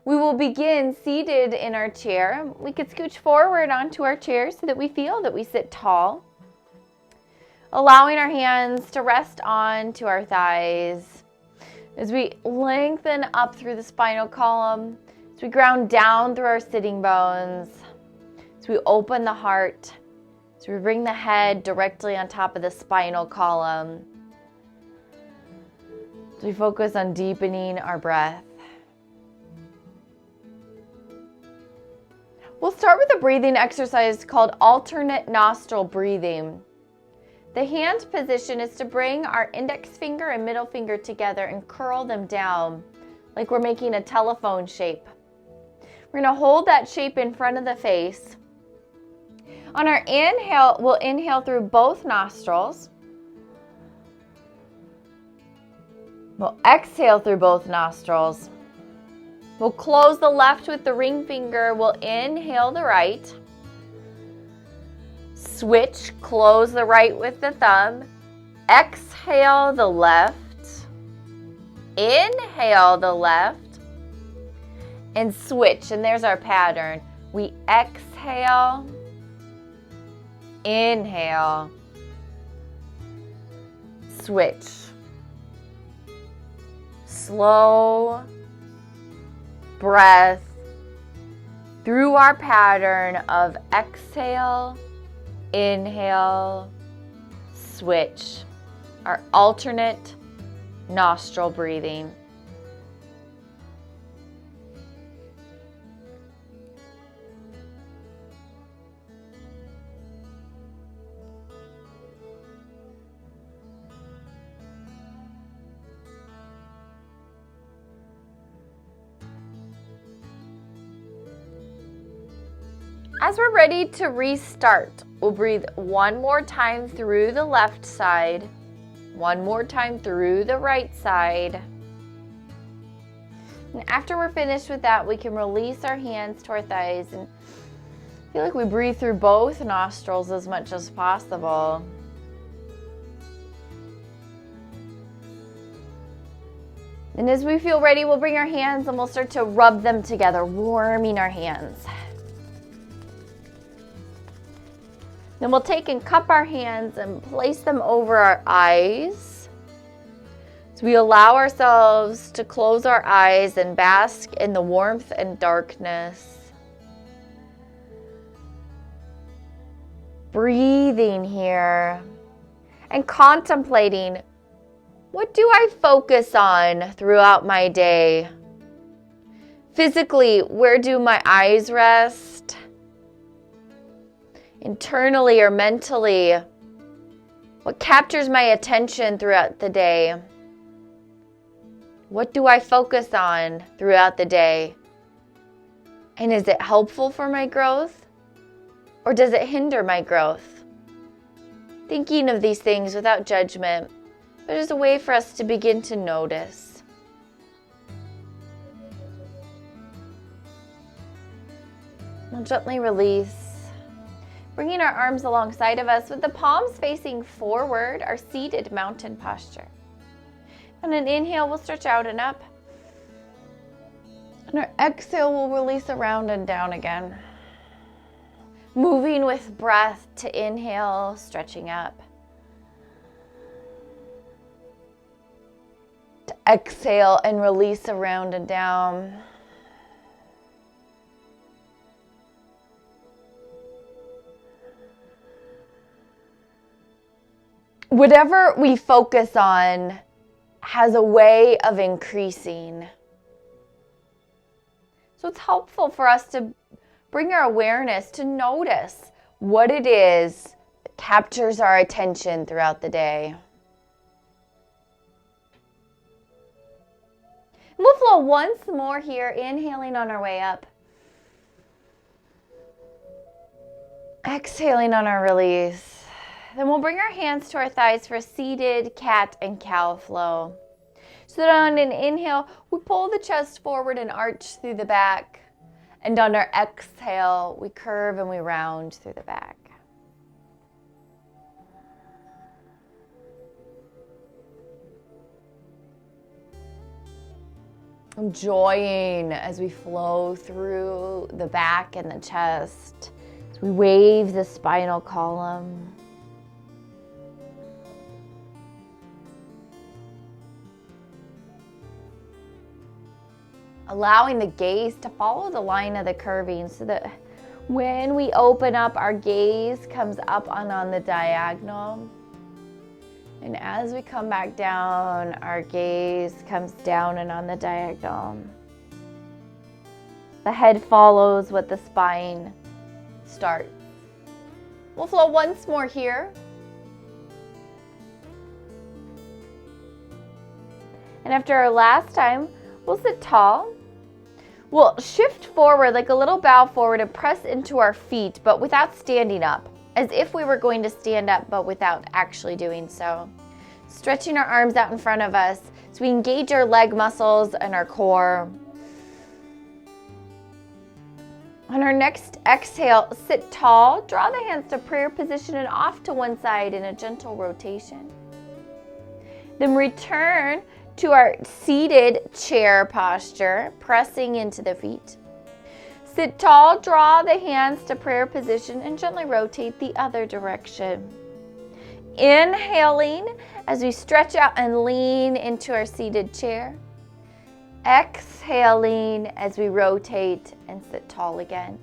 We will begin seated in our chair. We could scooch forward onto our chair so that we feel that we sit tall. Allowing our hands to rest onto our thighs as we lengthen up through the spinal column, as we ground down through our sitting bones, as we open the heart, as we bring the head directly on top of the spinal column, as we focus on deepening our breath. We'll start with a breathing exercise called alternate nostril breathing. The hand position is to bring our index finger and middle finger together and curl them down like we're making a telephone shape. We're going to hold that shape in front of the face. On our inhale, we'll inhale through both nostrils. We'll exhale through both nostrils. We'll close the left with the ring finger. We'll inhale the right. Switch, close the right with the thumb. Exhale the left. Inhale the left. And switch, and there's our pattern. We exhale, inhale, switch. Slow breath through our pattern of exhale, inhale, switch. Our alternate nostril breathing. As we're ready to restart, we'll breathe one more time through the left side, one more time through the right side. And after we're finished with that, we can release our hands to our thighs and feel like we breathe through both nostrils as much as possible. And as we feel ready, we'll bring our hands and we'll start to rub them together, warming our hands. Then we'll take and cup our hands and place them over our eyes. So we allow ourselves to close our eyes and bask in the warmth and darkness. Breathing here and contemplating, what do I focus on throughout my day? Physically, where do my eyes rest? Internally or mentally, what captures my attention throughout the day? What do I focus on throughout the day? And is it helpful for my growth? Or does it hinder my growth? Thinking of these things without judgment, but as a way for us to begin to notice. We'll gently release. Bringing our arms alongside of us with the palms facing forward, our seated mountain posture. On an inhale, we'll stretch out and up. On our exhale, we'll release around and down again. Moving with breath to inhale, stretching up. To exhale and release around and down. Whatever we focus on has a way of increasing. So it's helpful for us to bring our awareness to notice what it is that captures our attention throughout the day. We'll flow once more here, inhaling on our way up. Exhaling on our release. Then we'll bring our hands to our thighs for a seated cat and cow flow. So that on an inhale, we pull the chest forward and arch through the back. And on our exhale, we curve and we round through the back. Enjoying as we flow through the back and the chest, as we wave the spinal column. Allowing the gaze to follow the line of the curving so that when we open up, our gaze comes up and on the diagonal. And as we come back down, our gaze comes down and on the diagonal. The head follows what the spine starts. We'll flow once more here. And after our last time, we'll sit tall. We'll shift forward like a little bow forward and press into our feet, but without standing up. As if we were going to stand up, but without actually doing so. Stretching our arms out in front of us so we engage our leg muscles and our core. On our next exhale, sit tall, draw the hands to prayer position and off to one side in a gentle rotation. Then return to our seated chair posture, pressing into the feet. Sit tall, draw the hands to prayer position, and gently rotate the other direction. Inhaling as we stretch out and lean into our seated chair. Exhaling as we rotate and sit tall again.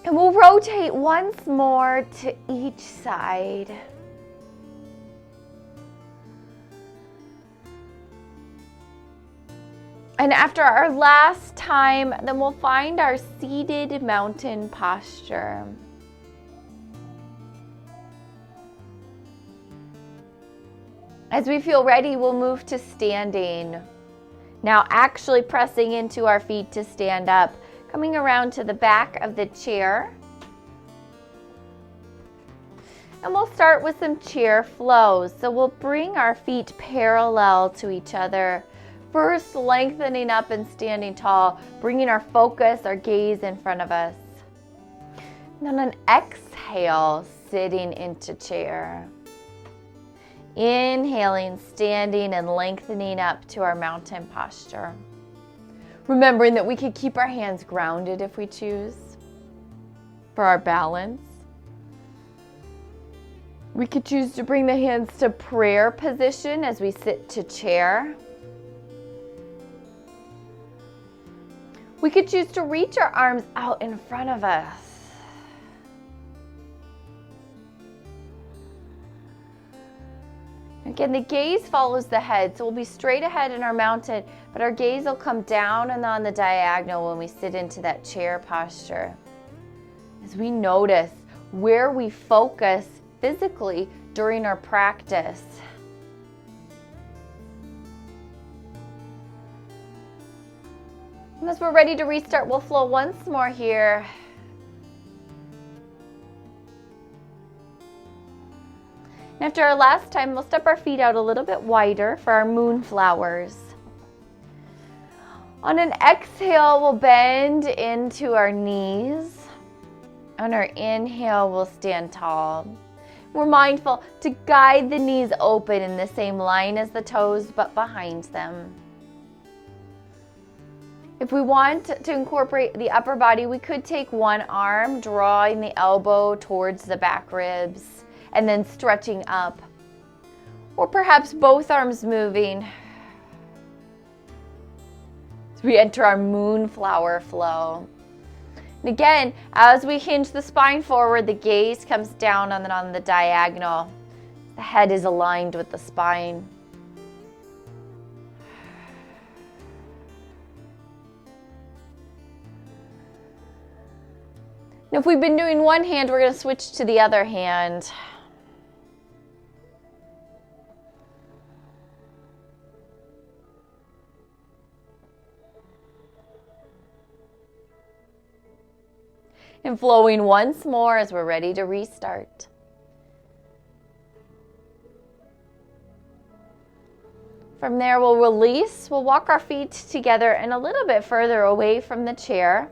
And we'll rotate once more to each side. And after our last time, then we'll find our seated mountain posture. As we feel ready, we'll move to standing. Now actually pressing into our feet to stand up. Coming around to the back of the chair. And we'll start with some chair flows. So we'll bring our feet parallel to each other. First, lengthening up and standing tall, bringing our focus, our gaze in front of us. And on an exhale, sitting into chair. Inhaling, standing and lengthening up to our mountain posture. Remembering that we could keep our hands grounded if we choose for our balance. We could choose to bring the hands to prayer position as we sit to chair. We could choose to reach our arms out in front of us. Again, the gaze follows the head, so we'll be straight ahead in our mountain, but our gaze will come down and on the diagonal when we sit into that chair posture. As we notice where we focus physically during our practice. And as we're ready to restart, we'll flow once more here. And after our last time, we'll step our feet out a little bit wider for our moonflowers. On an exhale, we'll bend into our knees. On our inhale, we'll stand tall. We're mindful to guide the knees open in the same line as the toes, but behind them. If we want to incorporate the upper body, we could take one arm, drawing the elbow towards the back ribs, and then stretching up. Or perhaps both arms moving as we enter our moonflower flow. And again, as we hinge the spine forward, the gaze comes down and then on the diagonal. The head is aligned with the spine. Now, if we've been doing one hand, we're going to switch to the other hand. And flowing once more as we're ready to restart. From there, we'll release. We'll walk our feet together and a little bit further away from the chair.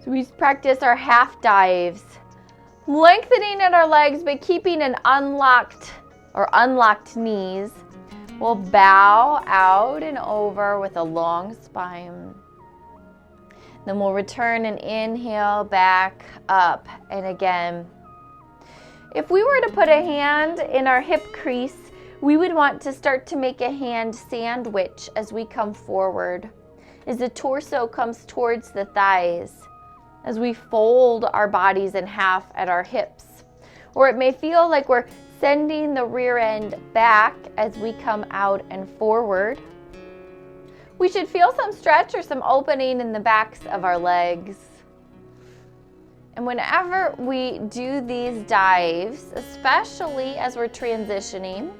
So we practice our half dives, lengthening at our legs but keeping an unlocked knees. We'll bow out and over with a long spine. Then we'll return and inhale back up. And again, if we were to put a hand in our hip crease, we would want to start to make a hand sandwich as we come forward, as the torso comes towards the thighs, as we fold our bodies in half at our hips. Or it may feel like we're sending the rear end back as we come out and forward. We should feel some stretch or some opening in the backs of our legs. And whenever we do these dives, especially as we're transitioning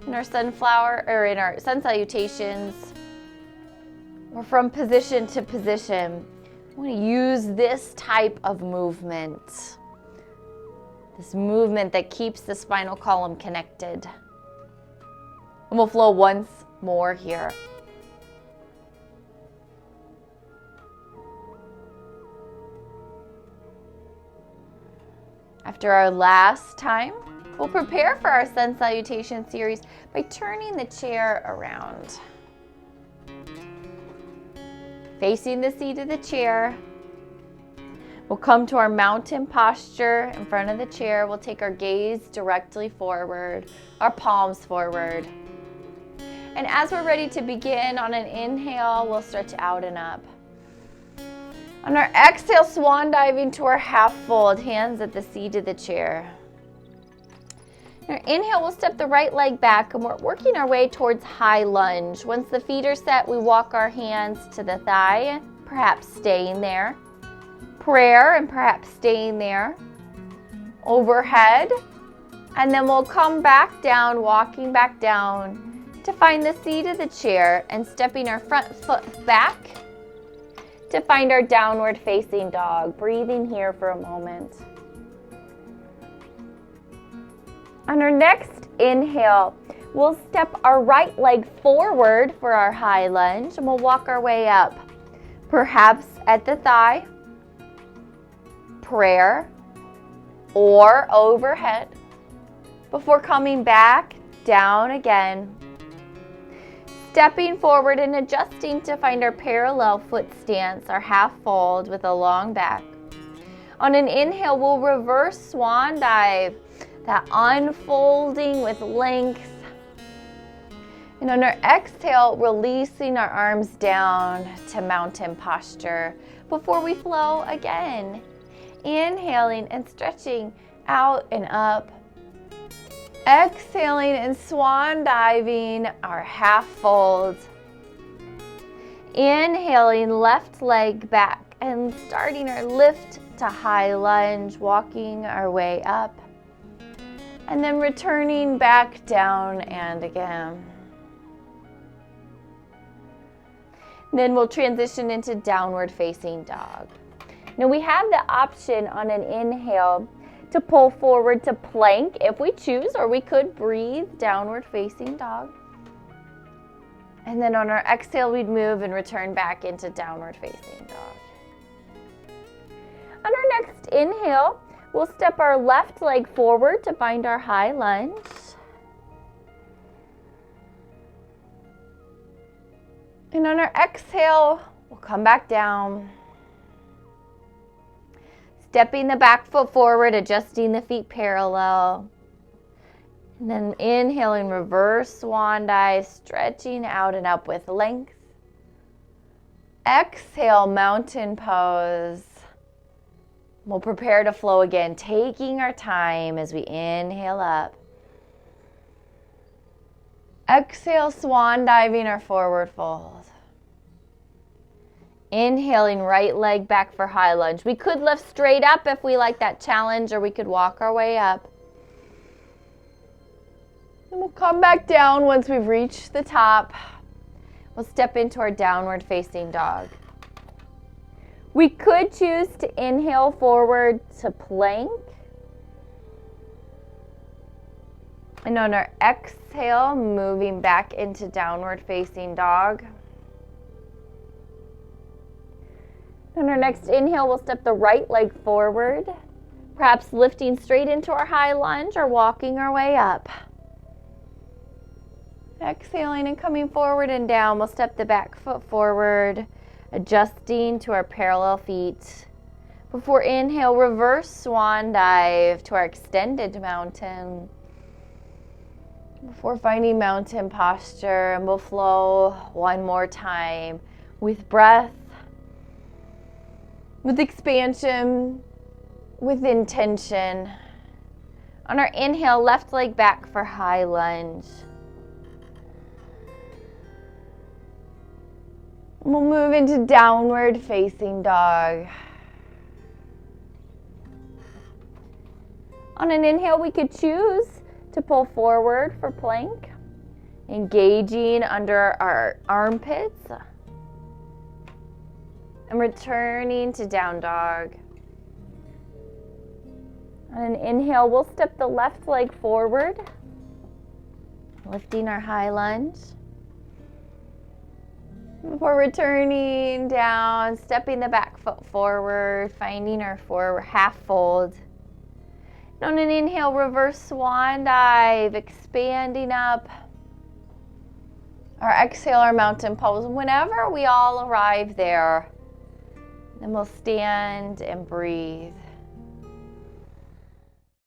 in our sunflower or in our sun salutations, or from position to position, we want to use this type of movement. This movement that keeps the spinal column connected. And we'll flow once more here. After our last time, we'll prepare for our sun salutation series by turning the chair around. Facing the seat of the chair, we'll come to our mountain posture in front of the chair. We'll take our gaze directly forward, our palms forward. And as we're ready to begin, on an inhale, we'll stretch out and up. On our exhale, swan diving to our half fold, hands at the seat of the chair. On our inhale, we'll step the right leg back and we're working our way towards high lunge. Once the feet are set, we walk our hands to the thigh, perhaps staying there. Prayer and perhaps staying there. Overhead. And then we'll come back down, walking back down to find the seat of the chair and stepping our front foot back to find our downward facing dog. Breathing here for a moment. On our next inhale, we'll step our right leg forward for our high lunge and we'll walk our way up. Perhaps at the thigh, prayer, or overhead, before coming back down again. Stepping forward and adjusting to find our parallel foot stance, our half fold with a long back. On an inhale, we'll reverse swan dive, that unfolding with length. And on our exhale, releasing our arms down to mountain posture before we flow again. Inhaling and stretching out and up. Exhaling and swan diving our half fold. Inhaling, left leg back and starting our lift to high lunge, walking our way up. And then returning back down and again. Then we'll transition into downward facing dog. Now we have the option on an inhale to pull forward to plank if we choose, or we could breathe downward facing dog. And then on our exhale, we'd move and return back into downward facing dog. On our next inhale, we'll step our left leg forward to find our high lunge. And on our exhale, we'll come back down. Stepping the back foot forward, adjusting the feet parallel. And then inhaling, reverse swan dive, stretching out and up with length. Exhale, mountain pose. We'll prepare to flow again, taking our time as we inhale up. Exhale, swan diving or forward fold. Inhaling, right leg back for high lunge. We could lift straight up if we like that challenge, or we could walk our way up. And we'll come back down once we've reached the top. We'll step into our downward facing dog. We could choose to inhale forward to plank. And on our exhale, moving back into downward facing dog. On our next inhale, we'll step the right leg forward, perhaps lifting straight into our high lunge or walking our way up. Exhaling and coming forward and down, we'll step the back foot forward, adjusting to our parallel feet. Before inhale, reverse swan dive to our extended mountain. Before finding mountain posture, and we'll flow one more time with breath, with expansion, with intention. On our inhale, left leg back for high lunge. We'll move into downward facing dog. On an inhale, we could choose to pull forward for plank, engaging under our armpits, and returning to down dog. On an inhale, we'll step the left leg forward, lifting our high lunge. Before returning down, stepping the back foot forward, finding our forward half fold. And on an inhale, reverse swan dive, expanding up. Our exhale, our mountain pose. Whenever we all arrive there, then we'll stand and breathe.